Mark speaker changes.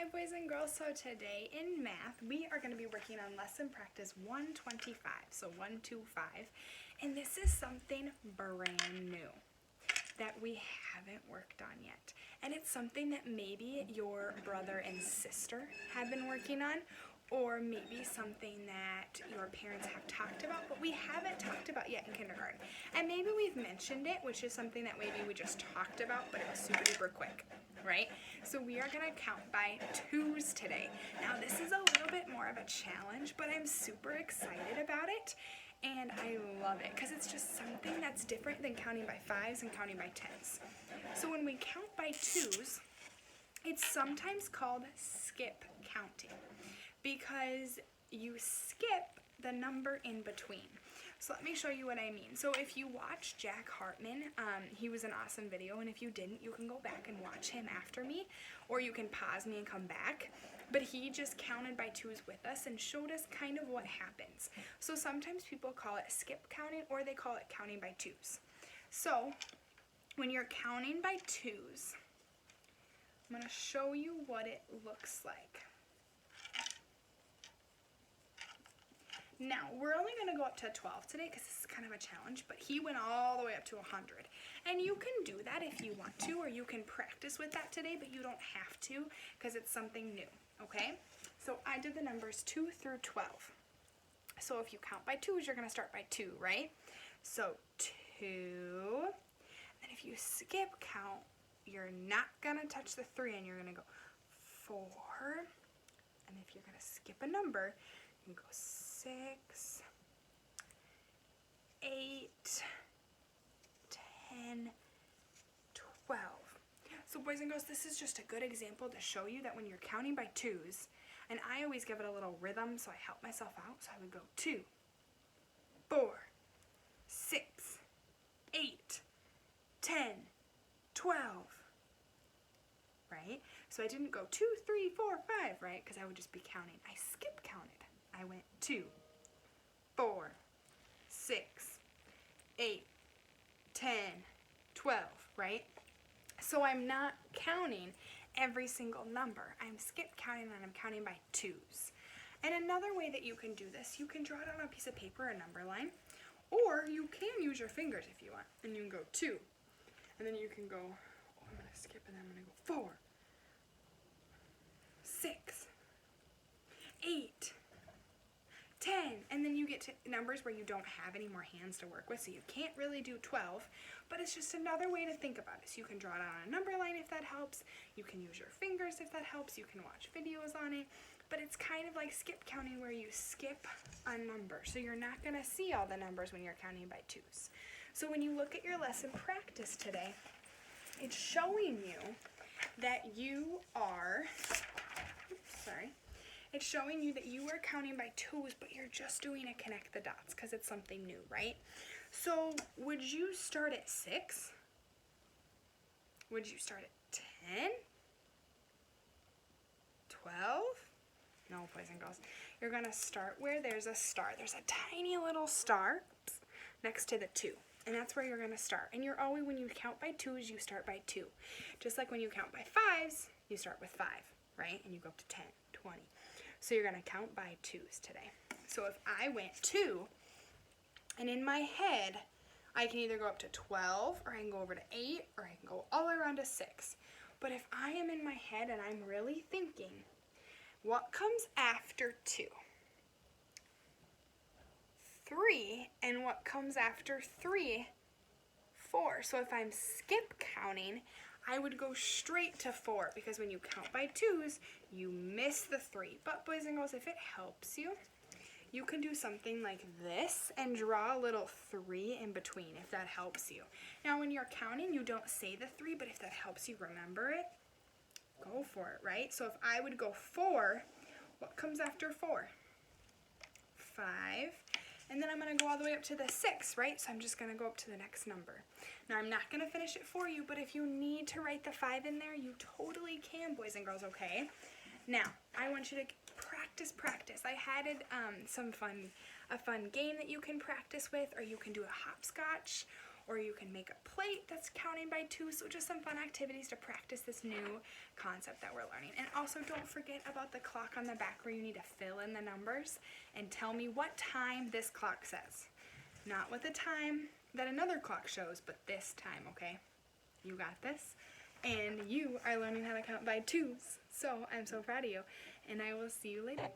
Speaker 1: Hi boys and girls, so today in math we are going to be working on lesson practice 125, so 125, and this is something brand new that we haven't worked on yet, and it's something that maybe your brother and sister have been working on, or maybe something that your parents have talked about but we haven't talked about yet in kindergarten, and maybe we've mentioned it, which is something that maybe we just talked about but it was super duper quick. Right? So we are going to count by twos today. Now this is a little bit more of a challenge, but I'm super excited about it and I love it because it's just something that's different than counting by fives and counting by tens. So when we count by twos, it's sometimes called skip counting because you skip the number in between. So let me show you what I mean. So if you watch Jack Hartman, he was an awesome video, and if you didn't, you can go back and watch him after me, or you can pause me and come back. But he just counted by twos with us and showed us kind of what happens. So sometimes people call it skip counting, or they call it counting by twos. So when you're counting by twos, I'm going to show you what it looks like. Now, we're only going to go up to 12 today because this is kind of a challenge, but he went all the way up to 100. And you can do that if you want to, or you can practice with that today, but you don't have to because it's something new, okay? So I did the numbers 2 through 12. So if you count by twos, you're going to start by 2, right? So 2, and if you skip count, you're not going to touch the 3, and you're going to go 4, and if you're going to skip a number, you can go 6, 8, 10, 12. So boys and girls, this is just a good example to show you that when you're counting by twos, and I always give it a little rhythm so I help myself out, so I would go 2, 4, 6, 8, 10, 12, right? So I didn't go 2, 3, 4, 5, right? Because I would just be counting. I skip counted. I went 2, 4, 6, 8, 10, 12, right? So I'm not counting every single number. I'm skip counting and I'm counting by twos. And another way that you can do this, you can draw it on a piece of paper, a number line, or you can use your fingers if you want. And you can go 2, and then you can go, oh, I'm going to skip, and then I'm going to go 4, 6, 8, 10, and then you get to numbers where you don't have any more hands to work with, so you can't really do 12, but it's just another way to think about it. So you can draw it on a number line if that helps, you can use your fingers if that helps, you can watch videos on it, but it's kind of like skip counting where you skip a number, so you're not going to see all the numbers when you're counting by twos. So when you look at your lesson practice today, it's showing you that you are, it's showing you that you are counting by twos, but you're just doing a connect the dots because it's something new, right? So would you start at 6? Would you start at 10? 12? No, boys and girls. You're going to start where there's a star. There's a tiny little star next to the 2. And that's where you're going to start. And you're always, when you count by twos, you start by 2. Just like when you count by fives, you start with 5, right? And you go up to 10, 20. So you're going to count by twos today. So if I went 2, and in my head, I can either go up to 12, or I can go over to 8, or I can go all the way around to 6. But if I am in my head and I'm really thinking, what comes after 2? 3, and what comes after 3? 4. So if I'm skip counting, I would go straight to 4 because when you count by twos, you miss the 3. But boys and girls, if it helps you, you can do something like this and draw a little 3 in between if that helps you. Now when you're counting, you don't say the 3, but if that helps you remember it, go for it, right? So if I would go 4, what comes after 4? 5. And then I'm going to go all the way up to the 6, right? So I'm just going to go up to the next number. Now, I'm not going to finish it for you, but if you need to write the 5 in there, you totally can, boys and girls, okay? Now, I want you to practice. I had a fun game that you can practice with, or you can do a hopscotch, or you can make a plate that's counting by 2. So just some fun activities to practice this new concept that we're learning. And also don't forget about the clock on the back where you need to fill in the numbers and tell me what time this clock says. Not what the time that another clock shows, but this time, okay? You got this. And you are learning how to count by 2s. So I'm so proud of you. And I will see you later.